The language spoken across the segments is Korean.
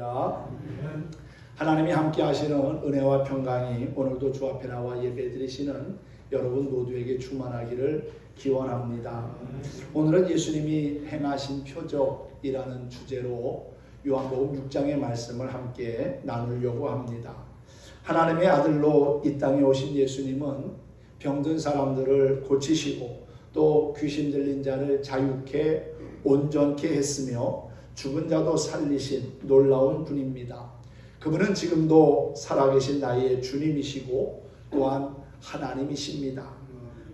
할렐루야. 하나님이 함께 하시는 은혜와 평강이 오늘도 주 앞에 나와 예배드리시는 여러분 모두에게 충만하기를 기원합니다. 오늘은 예수님이 행하신 표적이라는 주제로 요한복음 6장의 말씀을 함께 나누려고 합니다. 하나님의 아들로 이 땅에 오신 예수님은 병든 사람들을 고치시고 또 귀신 들린 자를 자유케 온전케 했으며 죽은 자도 살리신 놀라운 분입니다. 그분은 지금도 살아계신 나의 주님이시고 또한 하나님이십니다.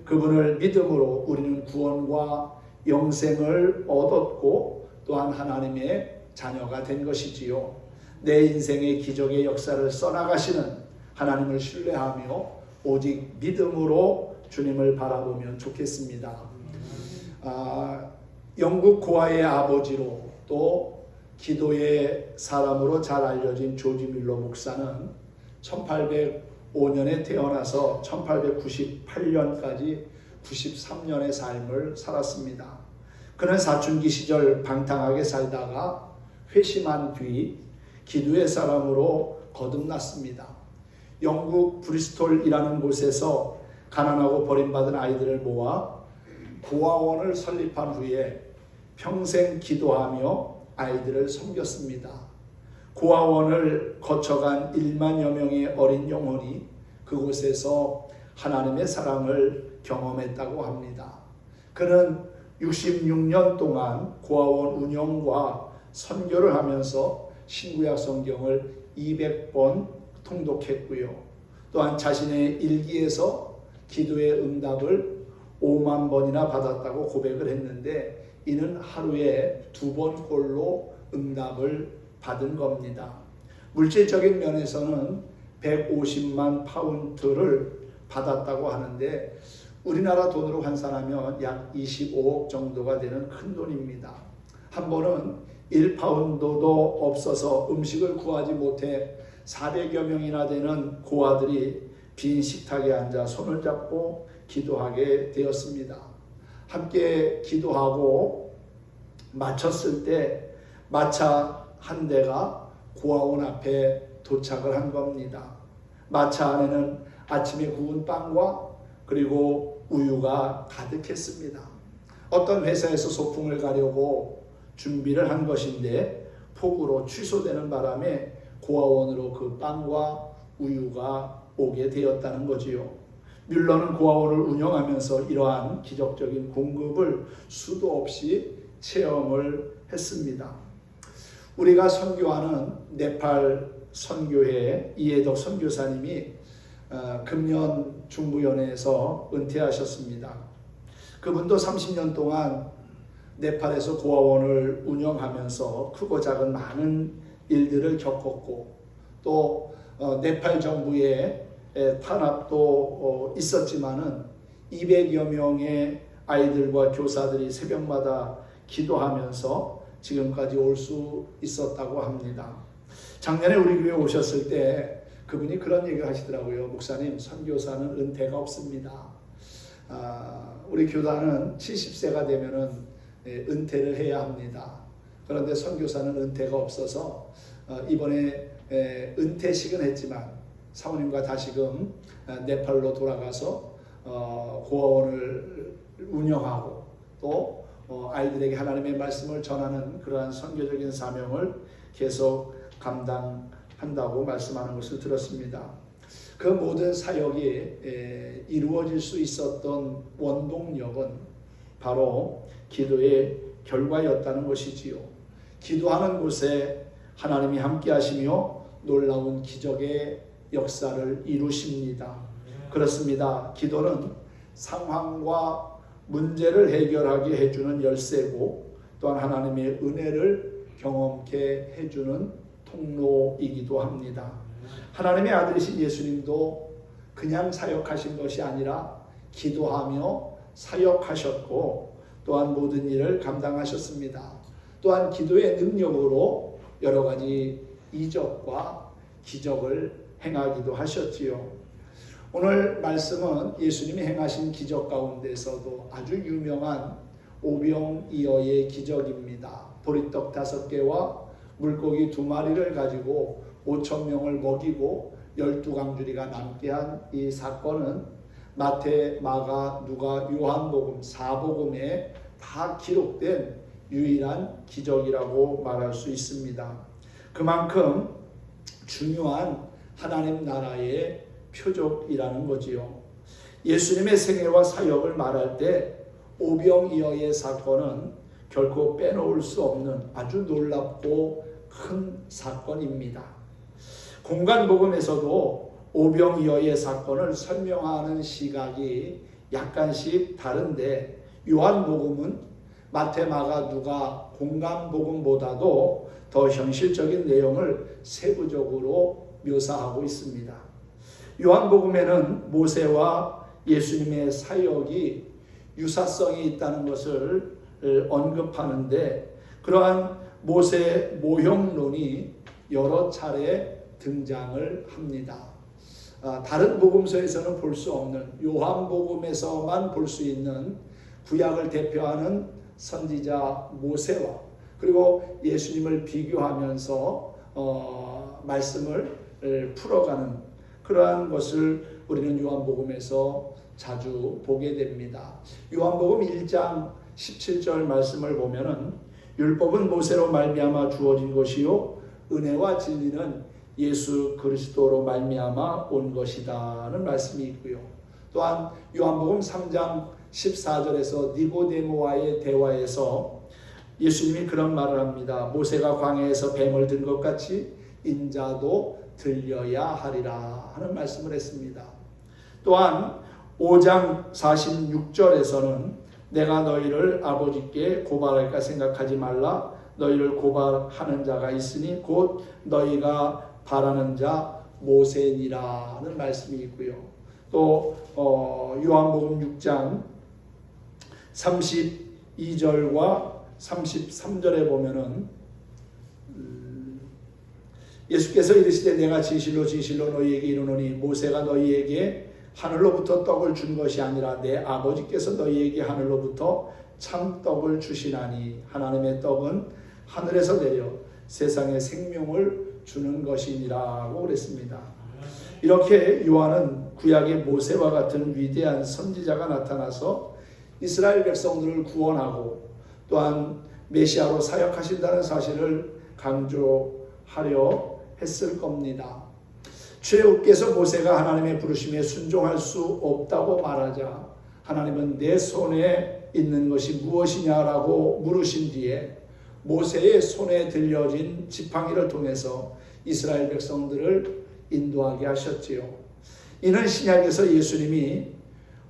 그분을 믿음으로 우리는 구원과 영생을 얻었고 또한 하나님의 자녀가 된 것이지요. 내 인생의 기적의 역사를 써나가시는 하나님을 신뢰하며 오직 믿음으로 주님을 바라보면 좋겠습니다. 영국 고아의 아버지로 또 기도의 사람으로 잘 알려진 조지 밀러 목사는 1805년에 태어나서 1898년까지 93년의 삶을 살았습니다. 그는 사춘기 시절 방탕하게 살다가 회심한 뒤 기도의 사람으로 거듭났습니다. 영국 브리스톨이라는 곳에서 가난하고 버림받은 아이들을 모아 고아원을 설립한 후에 평생 기도하며 아이들을 섬겼습니다. 고아원을 거쳐간 1만여 명의 어린 영혼이 그곳에서 하나님의 사랑을 경험했다고 합니다. 그는 66년 동안 고아원 운영과 선교를 하면서 신구약 성경을 200번 통독했고요. 또한 자신의 일기에서 기도의 응답을 5만 번이나 받았다고 고백을 했는데 이는 하루에 2번꼴로 응답을 받은 겁니다. 물질적인 면에서는 150만 파운드를 받았다고 하는데 우리나라 돈으로 환산하면 약 25억 정도가 되는 큰 돈입니다. 한 번은 1파운드도 없어서 음식을 구하지 못해 400여 명이나 되는 고아들이 빈 식탁에 앉아 손을 잡고 기도하게 되었습니다. 함께 기도하고 마쳤을 때 마차 한 대가 고아원 앞에 도착을 한 겁니다. 마차 안에는 아침에 구운 빵과 그리고 우유가 가득했습니다. 어떤 회사에서 소풍을 가려고 준비를 한 것인데 폭우로 취소되는 바람에 고아원으로 그 빵과 우유가 오게 되었다는 거지요. 뮬러는 고아원을 운영하면서 이러한 기적적인 공급을 수도 없이 체험을 했습니다. 우리가 선교하는 네팔 선교회 이해덕 선교사님이 금년 중부연회에서 은퇴하셨습니다. 그분도 30년 동안 네팔에서 고아원을 운영하면서 크고 작은 많은 일들을 겪었고 또 네팔 정부의 탄압도 있었지만은 200여 명의 아이들과 교사들이 새벽마다 기도하면서 지금까지 올 수 있었다고 합니다. 작년에 우리 교회 오셨을 때 그분이 그런 얘기를 하시더라고요. 목사님, 선교사는 은퇴가 없습니다. 우리 교단은 70세가 되면은 은퇴를 해야 합니다. 그런데 선교사는 은퇴가 없어서 이번에 은퇴식은 했지만 사모님과 다시금 네팔로 돌아가서 고아원을 운영하고 또 아이들에게 하나님의 말씀을 전하는 그러한 선교적인 사명을 계속 감당한다고 말씀하는 것을 들었습니다. 그 모든 사역이 이루어질 수 있었던 원동력은 바로 기도의 결과였다는 것이지요. 기도하는 곳에 하나님이 함께 하시며 놀라운 기적의 역사를 이루십니다. 그렇습니다. 기도는 상황과 문제를 해결하게 해주는 열쇠고 또한 하나님의 은혜를 경험케 해주는 통로이기도 합니다. 하나님의 아들이신 예수님도 그냥 사역하신 것이 아니라 기도하며 사역하셨고 또한 모든 일을 감당하셨습니다. 또한 기도의 능력으로 여러 가지 이적과 기적을 행하기도 하셨지요. 오늘 말씀은 예수님이 행하신 기적 가운데서도 아주 유명한 오병이어의 기적입니다. 보리떡 5개와 물고기 2마리를 가지고 5,000명을 먹이고 12강주리가 남게 한 이 사건은 마태, 마가, 누가, 요한복음 4복음에 다 기록된 유일한 기적이라고 말할 수 있습니다. 그만큼 중요한 하나님 나라의 표적이라는 거지요. 예수님의 생애와 사역을 말할 때 오병이어의 사건은 결코 빼놓을 수 없는 아주 놀랍고 큰 사건입니다. 공간복음에서도 오병이어의 사건을 설명하는 시각이 약간씩 다른데 요한복음은 마태, 마가, 누가 공간복음보다도 더 현실적인 내용을 세부적으로 묘사하고 있습니다. 요한복음에는 모세와 예수님의 사역이 유사성이 있다는 것을 언급하는데 그러한 모세 모형론이 여러 차례 등장을 합니다. 다른 복음서에서는 볼 수 없는 요한복음에서만 볼 수 있는 구약을 대표하는 선지자 모세와 그리고 예수님을 비교하면서 말씀을 풀어가는 그러한 것을 우리는 요한복음에서 자주 보게 됩니다. 요한복음 1장 17절 말씀을 보면은 율법은 모세로 말미암아 주어진 것이요 은혜와 진리는 예수 그리스도로 말미암아 온 것이다는 말씀이 있고요. 또한 요한복음 3장 14절에서 니고데모와의 대화에서 예수님이 그런 말을 합니다. 모세가 광야에서 뱀을 든 것 같이 인자도 들려야 하리라 하는 말씀을 했습니다. 또한 5장 46절에서는 내가 너희를 아버지께 고발할까 생각하지 말라. 너희를 고발하는 자가 있으니 곧 너희가 바라는 자 모세니라는 말씀이 있고요. 또 요한복음 6장 32절과 33절에 보면은 예수께서 이르시되 내가 진실로 진실로 너희에게 이르노니 모세가 너희에게 하늘로부터 떡을 준 것이 아니라 내 아버지께서 너희에게 하늘로부터 참떡을 주시나니 하나님의 떡은 하늘에서 내려 세상에 생명을 주는 것이니라고 그랬습니다. 이렇게 요한은 구약의 모세와 같은 위대한 선지자가 나타나서 이스라엘 백성들을 구원하고 또한 메시아로 사역하신다는 사실을 강조하려 했을 겁니다. 출애굽께서 모세가 하나님의 부르심에 순종할 수 없다고 말하자 하나님은 내 손에 있는 것이 무엇이냐라고 물으신 뒤에 모세의 손에 들려진 지팡이를 통해서 이스라엘 백성들을 인도하게 하셨지요. 이는 신약에서 예수님이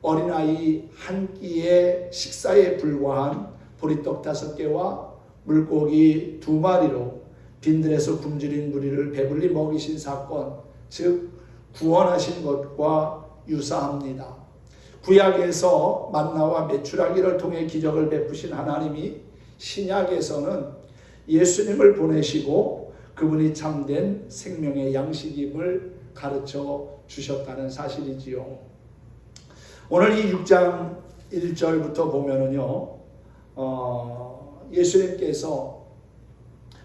어린아이 한 끼의 식사에 불과한 보리떡 5개와 물고기 2마리로 빈들에서 굶주린 무리를 배불리 먹이신 사건, 즉 구원하신 것과 유사합니다. 구약에서 만나와 메추라기를 통해 기적을 베푸신 하나님이 신약에서는 예수님을 보내시고 그분이 참된 생명의 양식임을 가르쳐 주셨다는 사실이지요. 오늘 이 6장 1절부터 보면은요, 예수님께서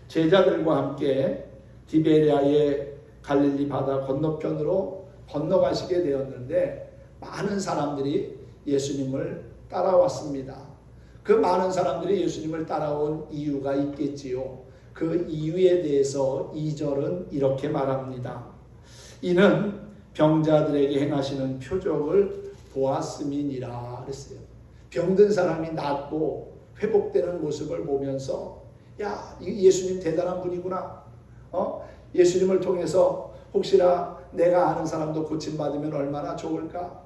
제자들과 함께 디베랴의 갈릴리 바다 건너편으로 건너가시게 되었는데 많은 사람들이 예수님을 따라왔습니다. 그 많은 사람들이 예수님을 따라온 이유가 있겠지요. 그 이유에 대해서 2절은 이렇게 말합니다. 이는 병자들에게 행하시는 표적을 보았음이니라 그랬어요. 병든 사람이 낫고 회복되는 모습을 보면서 야, 예수님 대단한 분이구나. 예수님을 통해서 혹시나 내가 아는 사람도 고침받으면 얼마나 좋을까?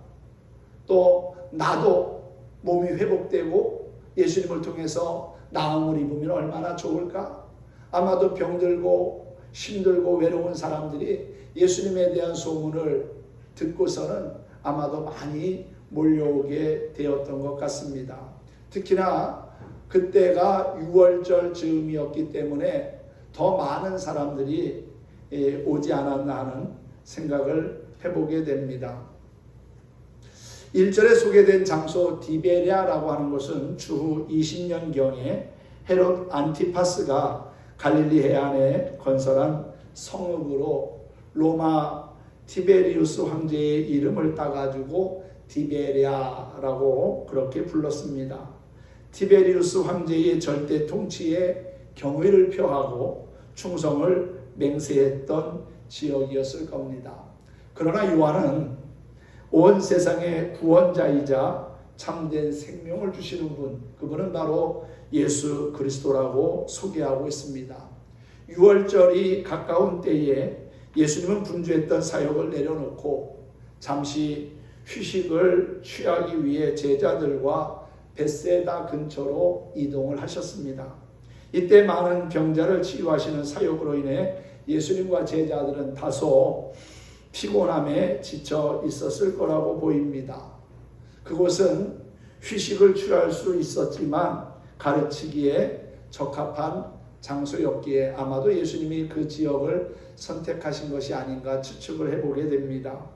또 나도 몸이 회복되고 예수님을 통해서 나음을 입으면 얼마나 좋을까? 아마도 병들고 힘들고 외로운 사람들이 예수님에 대한 소문을 듣고서는 아마도 많이 몰려오게 되었던 것 같습니다. 특히나 그때가 6월절 즈음이었기 때문에 더 많은 사람들이 오지 않았나 하는 생각을 해보게 됩니다. 1절에 소개된 장소 디베랴라고 하는 곳은 주후 20년경에 헤롯 안티파스가 갈릴리 해안에 건설한 성읍으로 로마 티베리우스 황제의 이름을 따가지고 티베리아라고 그렇게 불렀습니다. 티베리우스 황제의 절대 통치에 경의를 표하고 충성을 맹세했던 지역이었을 겁니다. 그러나 요한은 온 세상의 구원자이자 참된 생명을 주시는 분, 그분은 바로 예수 그리스도라고 소개하고 있습니다. 6월절이 가까운 때에 예수님은 분주했던 사역을 내려놓고 잠시 휴식을 취하기 위해 제자들과 벳세다 근처로 이동을 하셨습니다. 이때 많은 병자를 치유하시는 사역으로 인해 예수님과 제자들은 다소 피곤함에 지쳐 있었을 거라고 보입니다. 그곳은 휴식을 취할 수 있었지만 가르치기에 적합한 장소였기에 아마도 예수님이 그 지역을 선택하신 것이 아닌가 추측을 해보게 됩니다.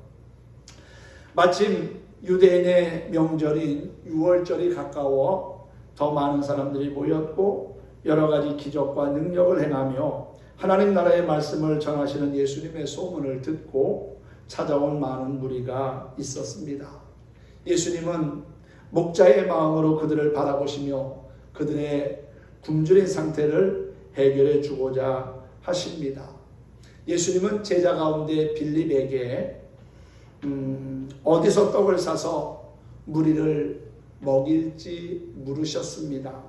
마침 유대인의 명절인 6월절이 가까워 더 많은 사람들이 모였고 여러 가지 기적과 능력을 행하며 하나님 나라의 말씀을 전하시는 예수님의 소문을 듣고 찾아온 많은 무리가 있었습니다. 예수님은 목자의 마음으로 그들을 바라보시며 그들의 굶주린 상태를 해결해 주고자 하십니다. 예수님은 제자 가운데 빌립에게 어디서 떡을 사서 무리를 먹일지 물으셨습니다.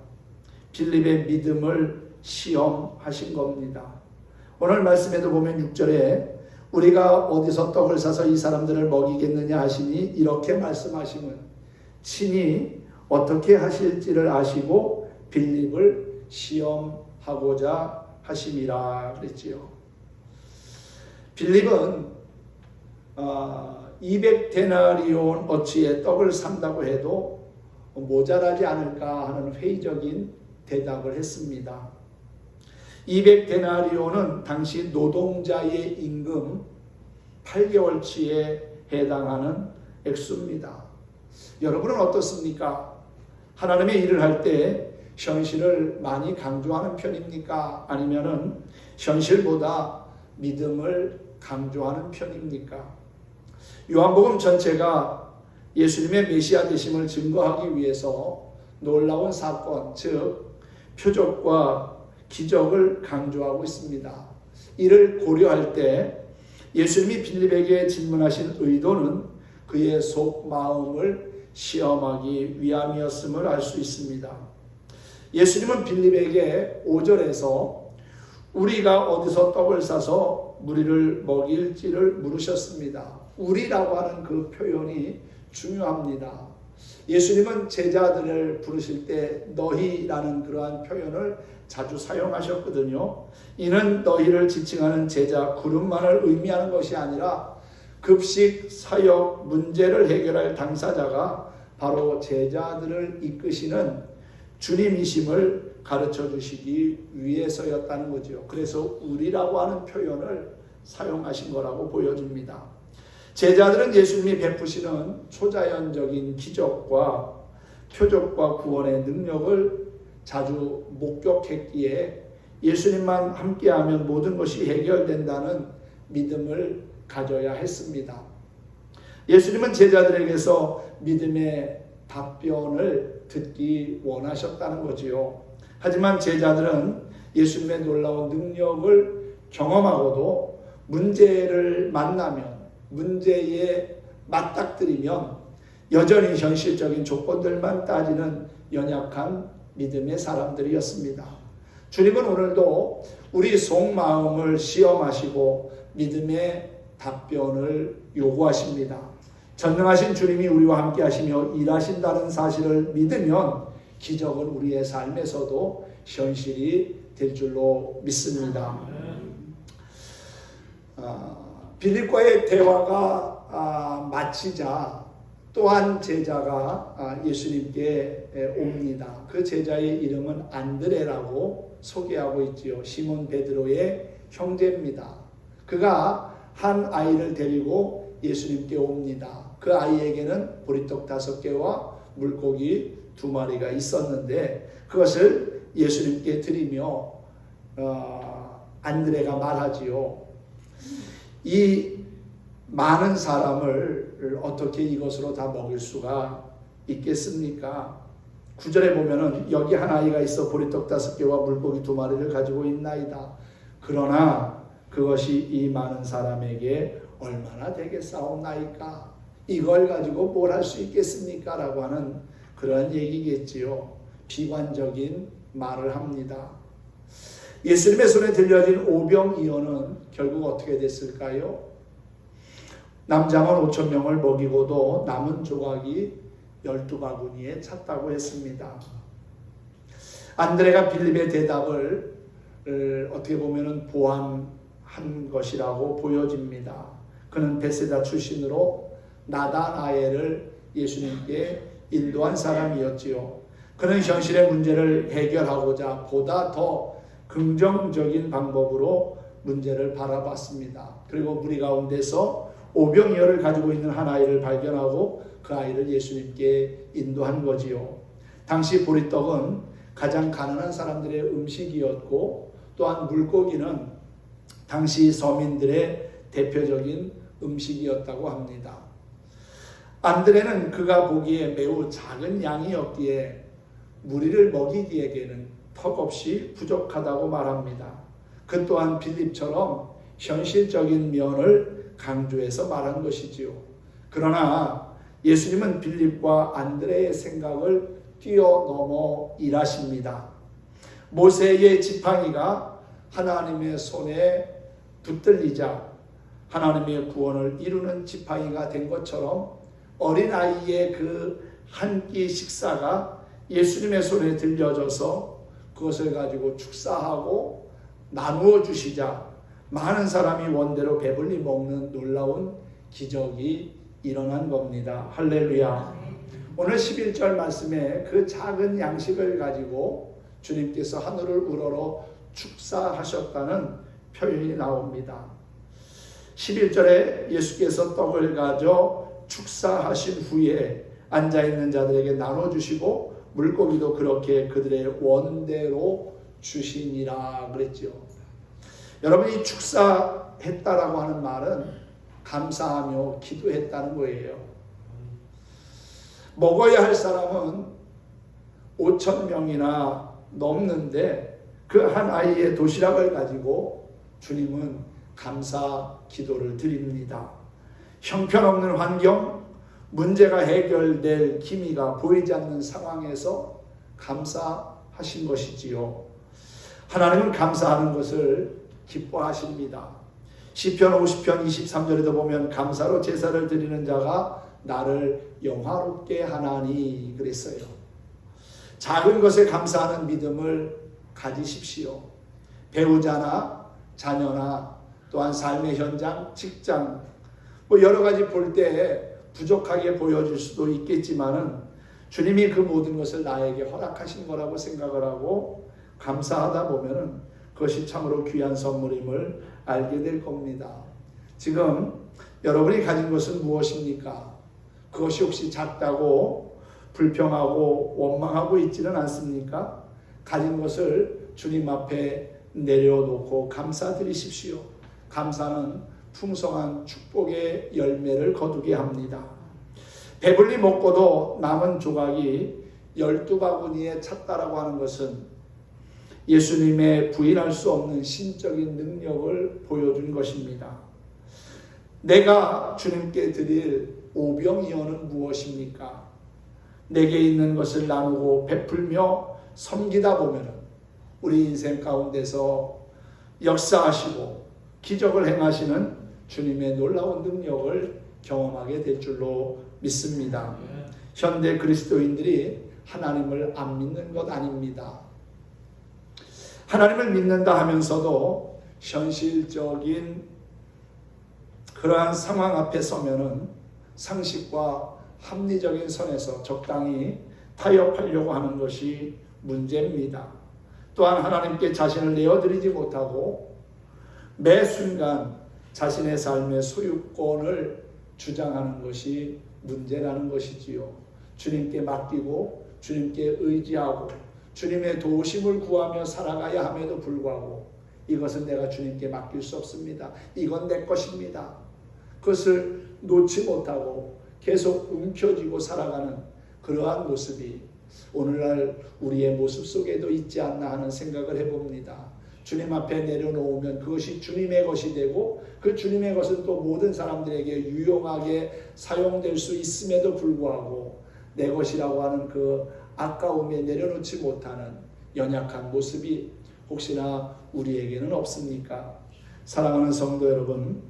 빌립의 믿음을 시험하신 겁니다. 오늘 말씀에도 보면 6절에 우리가 어디서 떡을 사서 이 사람들을 먹이겠느냐 하시니 이렇게 말씀하시면 친히 어떻게 하실지를 아시고 빌립을 시험하고자 하심이라 그랬지요. 빌립은 200데나리온 어치의 떡을 산다고 해도 모자라지 않을까 하는 회의적인 대답을 했습니다. 200데나리온은 당시 노동자의 임금 8개월치에 해당하는 액수입니다. 여러분은 어떻습니까? 하나님의 일을 할 때 현실을 많이 강조하는 편입니까? 아니면은 현실보다 믿음을 강조하는 편입니까? 요한복음 전체가 예수님의 메시아 되심을 증거하기 위해서 놀라운 사건, 즉 표적과 기적을 강조하고 있습니다. 이를 고려할 때 예수님이 빌립에게 질문하신 의도는 그의 속마음을 시험하기 위함이었음을 알 수 있습니다. 예수님은 빌립에게 5절에서 우리가 어디서 떡을 사서 무리를 먹일지를 물으셨습니다. 우리라고 하는 그 표현이 중요합니다. 예수님은 제자들을 부르실 때 너희라는 그러한 표현을 자주 사용하셨거든요. 이는 너희를 지칭하는 제자 그룹만을 의미하는 것이 아니라 급식 사역 문제를 해결할 당사자가 바로 제자들을 이끄시는 주님이심을 가르쳐 주시기 위해서였다는 거죠. 그래서 우리라고 하는 표현을 사용하신 거라고 보여집니다. 제자들은 예수님이 베푸시는 초자연적인 기적과 표적과 구원의 능력을 자주 목격했기에 예수님만 함께하면 모든 것이 해결된다는 믿음을 가져야 했습니다. 예수님은 제자들에게서 믿음의 답변을 듣기 원하셨다는 거지요. 하지만 제자들은 예수님의 놀라운 능력을 경험하고도 문제를 만나면 문제에 맞닥뜨리면 여전히 현실적인 조건들만 따지는 연약한 믿음의 사람들이었습니다. 주님은 오늘도 우리 속마음을 시험하시고 믿음의 답변을 요구하십니다. 전능하신 주님이 우리와 함께 하시며 일하신다는 사실을 믿으면 기적은 우리의 삶에서도 현실이 될 줄로 믿습니다. 빌립과의 대화가 마치자 또한 제자가 예수님께 옵니다. 그 제자의 이름은 안드레라고 소개하고 있지요. 시몬 베드로의 형제입니다. 그가 한 아이를 데리고 예수님께 옵니다. 그 아이에게는 보리떡 5개와 물고기 2마리가 있었는데 그것을 예수님께 드리며 안드레가 말하지요. 이 많은 사람을 어떻게 이것으로 다 먹일 수가 있겠습니까? 9절에 보면은 여기 한 아이가 있어 보리떡 5개와 물고기 2마리를 가지고 있나이다. 그러나 그것이 이 많은 사람에게 얼마나 되겠사옵나이까? 이걸 가지고 뭘 할 수 있겠습니까? 라고 하는 그런 얘기겠지요. 비관적인 말을 합니다. 예수님의 손에 들려진 오병이어는 결국 어떻게 됐을까요? 남장은 5,000명을 먹이고도 남은 조각이 12바구니에 찼다고 했습니다. 안드레가 빌립의 대답을 어떻게 보면 보완한 것이라고 보여집니다. 그는 베세다 출신으로 나다나엘을 예수님께 인도한 사람이었지요. 그는 현실의 문제를 해결하고자 보다 더 긍정적인 방법으로 문제를 바라봤습니다. 그리고 무리 가운데서 오병이어를 가지고 있는 한 아이를 발견하고 그 아이를 예수님께 인도한 거지요. 당시 보리떡은 가장 가난한 사람들의 음식이었고 또한 물고기는 당시 서민들의 대표적인 음식이었다고 합니다. 안드레는 그가 보기에 매우 작은 양이었기에 무리를 먹이기에는 턱없이 부족하다고 말합니다. 그 또한 빌립처럼 현실적인 면을 강조해서 말한 것이지요. 그러나 예수님은 빌립과 안드레의 생각을 뛰어넘어 일하십니다. 모세의 지팡이가 하나님의 손에 붙들리자 하나님의 구원을 이루는 지팡이가 된 것처럼 어린아이의 그 한 끼 식사가 예수님의 손에 들려져서 그것을 가지고 축사하고 나누어 주시자 많은 사람이 원대로 배불리 먹는 놀라운 기적이 일어난 겁니다. 할렐루야. 오늘 11절 말씀에 그 작은 양식을 가지고 주님께서 하늘을 우러러 축사하셨다는 표현이 나옵니다. 11절에 예수께서 떡을 가져 축사하신 후에 앉아있는 자들에게 나눠주시고 물고기도 그렇게 그들의 원대로 주시니라 그랬죠. 여러분, 이 축사했다라고 하는 말은 감사하며 기도했다는 거예요. 먹어야 할 사람은 5,000명이나 넘는데 그 한 아이의 도시락을 가지고 주님은 감사 기도를 드립니다. 형편없는 환경, 문제가 해결될 기미가 보이지 않는 상황에서 감사하신 것이지요. 하나님은 감사하는 것을 기뻐하십니다. 시편 50편 23절에도 보면 감사로 제사를 드리는 자가 나를 영화롭게 하나니 그랬어요. 작은 것에 감사하는 믿음을 가지십시오. 배우자나 자녀나 또한 삶의 현장, 직장 여러 가지 볼 때 부족하게 보여질 수도 있겠지만은 주님이 그 모든 것을 나에게 허락하신 거라고 생각을 하고 감사하다 보면은 그것이 참으로 귀한 선물임을 알게 될 겁니다. 지금 여러분이 가진 것은 무엇입니까? 그것이 혹시 작다고 불평하고 원망하고 있지는 않습니까? 가진 것을 주님 앞에 내려놓고 감사드리십시오. 감사는 풍성한 축복의 열매를 거두게 합니다. 배불리 먹고도 남은 조각이 12바구니에 찼다라고 하는 것은 예수님의 부인할 수 없는 신적인 능력을 보여준 것입니다. 내가 주님께 드릴 오병이어는 무엇입니까? 내게 있는 것을 나누고 베풀며 섬기다 보면 우리 인생 가운데서 역사하시고 기적을 행하시는 주님의 놀라운 능력을 경험하게 될 줄로 믿습니다. 현대 그리스도인들이 하나님을 안 믿는 것 아닙니다. 하나님을 믿는다 하면서도 현실적인 그러한 상황 앞에 서면은 상식과 합리적인 선에서 적당히 타협하려고 하는 것이 문제입니다. 또한 하나님께 자신을 내어드리지 못하고 매 순간 자신의 삶의 소유권을 주장하는 것이 문제라는 것이지요. 주님께 맡기고 주님께 의지하고 주님의 도우심을 구하며 살아가야 함에도 불구하고 이것은 내가 주님께 맡길 수 없습니다. 이건 내 것입니다. 그것을 놓지 못하고 계속 움켜쥐고 살아가는 그러한 모습이 오늘날 우리의 모습 속에도 있지 않나 하는 생각을 해봅니다. 주님 앞에 내려놓으면 그것이 주님의 것이 되고 그 주님의 것은 또 모든 사람들에게 유용하게 사용될 수 있음에도 불구하고 내 것이라고 하는 그 아까움에 내려놓지 못하는 연약한 모습이 혹시나 우리에게는 없습니까? 사랑하는 성도 여러분,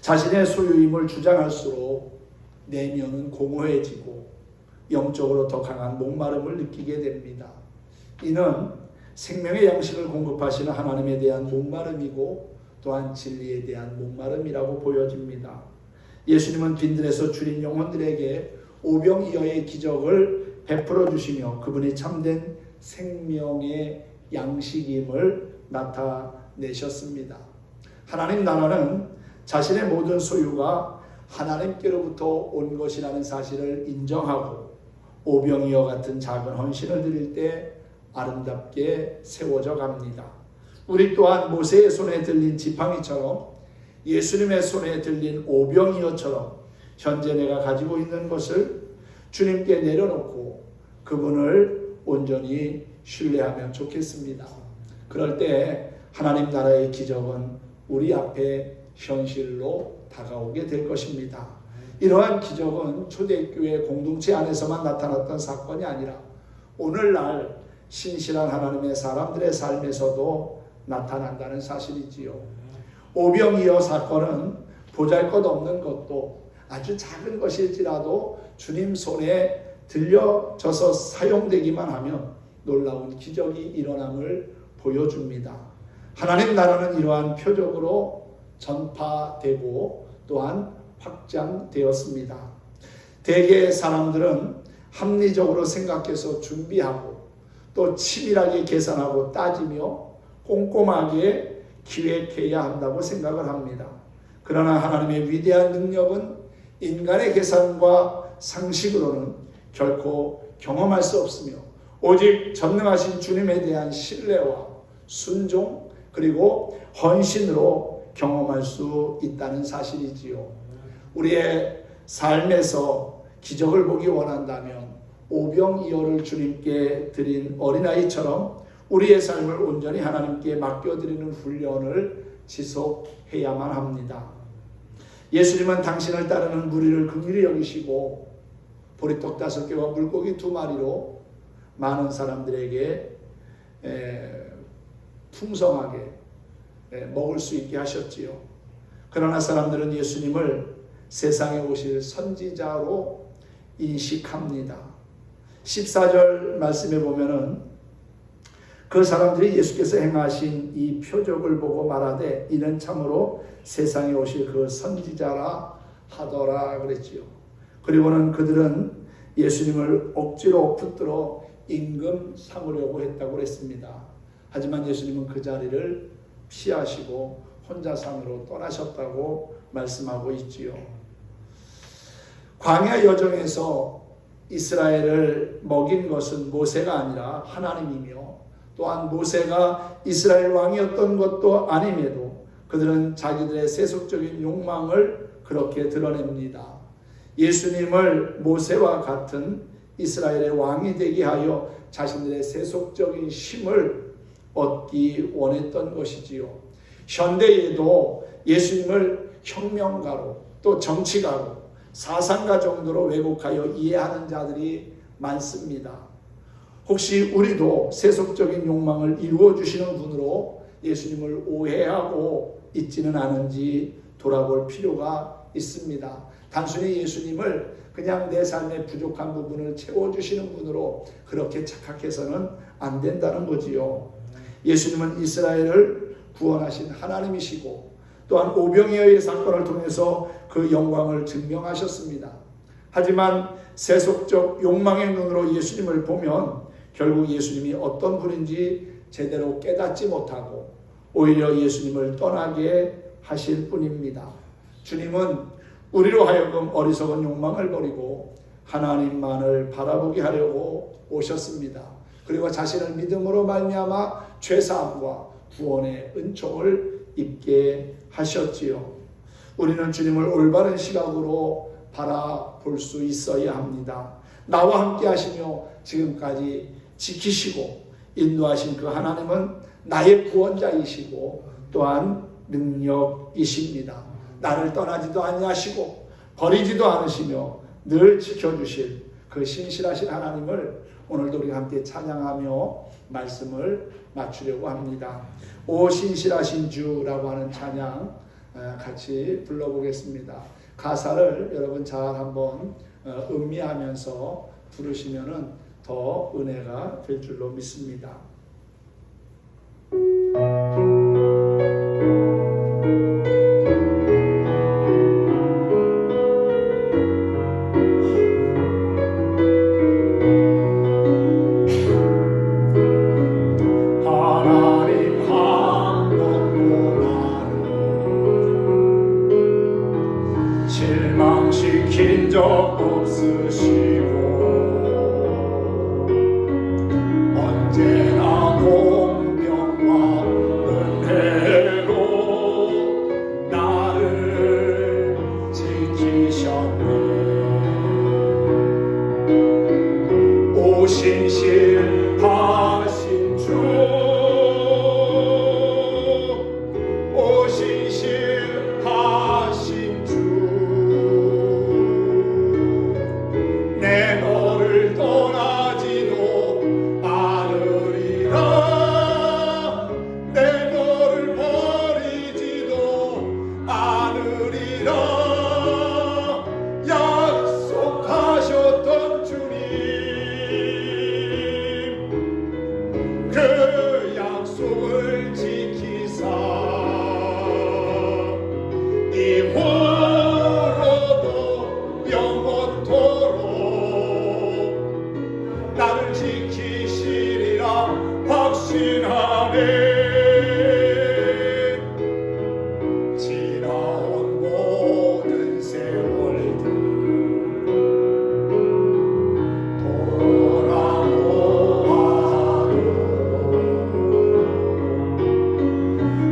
자신의 소유임을 주장할수록 내면은 공허해지고 영적으로 더 강한 목마름을 느끼게 됩니다. 이는 생명의 양식을 공급하시는 하나님에 대한 목마름이고 또한 진리에 대한 목마름이라고 보여집니다. 예수님은 빈들에서 줄인 영혼들에게 오병이어의 기적을 베풀어 주시며 그분이 참된 생명의 양식임을 나타내셨습니다. 하나님 나라는 자신의 모든 소유가 하나님께로부터 온 것이라는 사실을 인정하고 오병이어 같은 작은 헌신을 드릴 때 아름답게 세워져 갑니다. 우리 또한 모세의 손에 들린 지팡이처럼 예수님의 손에 들린 오병이어처럼 현재 내가 가지고 있는 것을 주님께 내려놓고 그분을 온전히 신뢰하면 좋겠습니다. 그럴 때 하나님 나라의 기적은 우리 앞에 현실로 다가오게 될 것입니다. 이러한 기적은 초대교회 공동체 안에서만 나타났던 사건이 아니라 오늘날 신실한 하나님의 사람들의 삶에서도 나타난다는 사실이지요. 오병이어 사건은 보잘것없는 것도 아주 작은 것일지라도 주님 손에 들려져서 사용되기만 하면 놀라운 기적이 일어남을 보여줍니다. 하나님 나라는 이러한 표적으로 전파되고 또한 확장되었습니다. 대개의 사람들은 합리적으로 생각해서 준비하고 또 치밀하게 계산하고 따지며 꼼꼼하게 기획해야 한다고 생각을 합니다. 그러나 하나님의 위대한 능력은 인간의 계산과 상식으로는 결코 경험할 수 없으며 오직 전능하신 주님에 대한 신뢰와 순종 그리고 헌신으로 경험할 수 있다는 사실이지요. 우리의 삶에서 기적을 보기 원한다면 오병이어를 주님께 드린 어린아이처럼 우리의 삶을 온전히 하나님께 맡겨드리는 훈련을 지속해야만 합니다. 예수님은 당신을 따르는 무리를 긍휼히 여기시고 보리떡 5개와 물고기 2마리로 많은 사람들에게 풍성하게 먹을 수 있게 하셨지요. 그러나 사람들은 예수님을 세상에 오실 선지자로 인식합니다. 14절 말씀에 보면은 그 사람들이 예수께서 행하신 이 표적을 보고 말하되 이는 참으로 세상에 오실 그 선지자라 하더라 그랬지요. 그리고는 그들은 예수님을 억지로 붙들어 임금 삼으려고 했다고 그랬습니다. 하지만 예수님은 그 자리를 피하시고 혼자 산으로 떠나셨다고 말씀하고 있지요. 광야 여정에서 이스라엘을 먹인 것은 모세가 아니라 하나님이며 또한 모세가 이스라엘 왕이었던 것도 아님에도 그들은 자기들의 세속적인 욕망을 그렇게 드러냅니다. 예수님을 모세와 같은 이스라엘의 왕이 되게 하여 자신들의 세속적인 힘을 얻기 원했던 것이지요. 현대에도 예수님을 혁명가로 또 정치가로 사상가 정도로 왜곡하여 이해하는 자들이 많습니다. 혹시 우리도 세속적인 욕망을 이루어주시는 분으로 예수님을 오해하고 있지는 않은지 돌아볼 필요가 있습니다. 단순히 예수님을 그냥 내 삶의 부족한 부분을 채워주시는 분으로 그렇게 착각해서는 안 된다는 거지요. 예수님은 이스라엘을 구원하신 하나님이시고 또한 오병이어의 사건을 통해서 그 영광을 증명하셨습니다. 하지만 세속적 욕망의 눈으로 예수님을 보면 결국 예수님이 어떤 분인지 제대로 깨닫지 못하고 오히려 예수님을 떠나게 하실 뿐입니다. 주님은 우리로 하여금 어리석은 욕망을 버리고 하나님만을 바라보게 하려고 오셨습니다. 그리고 자신을 믿음으로 말미암아 죄사함과 구원의 은총을 입게 하셨지요. 우리는 주님을 올바른 시각으로 바라볼 수 있어야 합니다. 나와 함께 하시며 지금까지 지키시고 인도하신 그 하나님은 나의 구원자이시고 또한 능력이십니다. 나를 떠나지도 아니하시고 버리지도 않으시며 늘 지켜주실 그 신실하신 하나님을 오늘도 우리가 함께 찬양하며 말씀을 마치려고 합니다. 오 신실하신 주라고 하는 찬양 같이 불러보겠습니다. 가사를 여러분 잘 한번 음미하면서 부르시면은 더 은혜가 될 줄로 믿습니다. 실망시킨 적 없으시고 언제나 공평과 은혜로 나를 지키셨네. 오 신실하신 주, 오 신실하신 주, 내 너를 떠나지도 않으리라. 내 너를 버리지도 않으리라. 약속하셨던 주님, 그 약속을 지키사 이후로도 영원토록 나를 지키시리라 확신하네. 지나온 모든 세월들 돌아보아도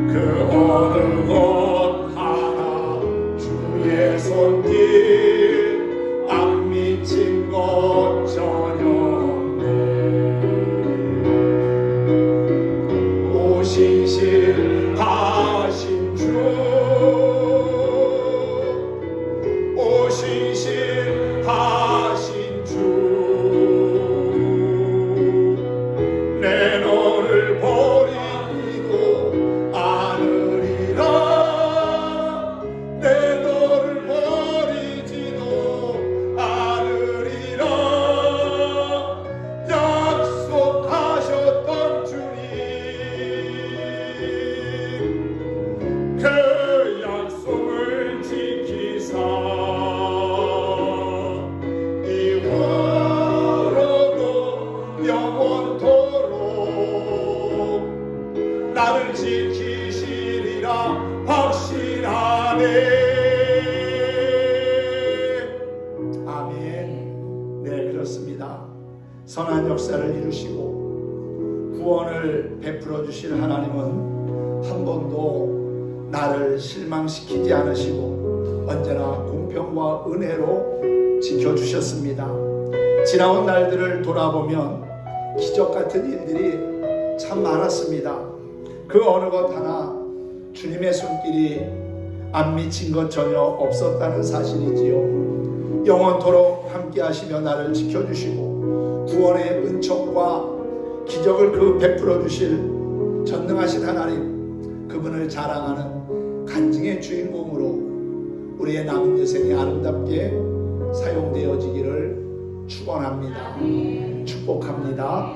그 어느 것 하나 주의 손길 안 미친 것 전혀 없네. 오 신실하신 주, 오 신실하신 주, 내 너를 버리지도 않으리라. 내 너를 버리지도 않으리라. 약속하셨던 주님, 그 약속을 지키사 이후로도 영원토록 나를 지키시리라 확신하네. 아멘. 네, 그렇습니다. 선한 역사를 이루시고 구원을 베풀어 주실 하나님은 한 번도 나를 실망시키지 않으시고 언제나 공평과 은혜로 지켜주셨습니다. 지나온 날들을 돌아보면 기적 같은 일들이 참 많았습니다. 그 어느 것 하나 주님의 손길이 안 미친 것 전혀 없었다는 사실이지요. 영원토록 함께 하시며 나를 지켜주시고 구원의 은총과 기적을 그 베풀어 주실 전능하신 하나님, 그분을 자랑하는 간증의 주인공으로 우리의 남은 여생이 아름답게 사용되어지기를 축원합니다. 축복합니다.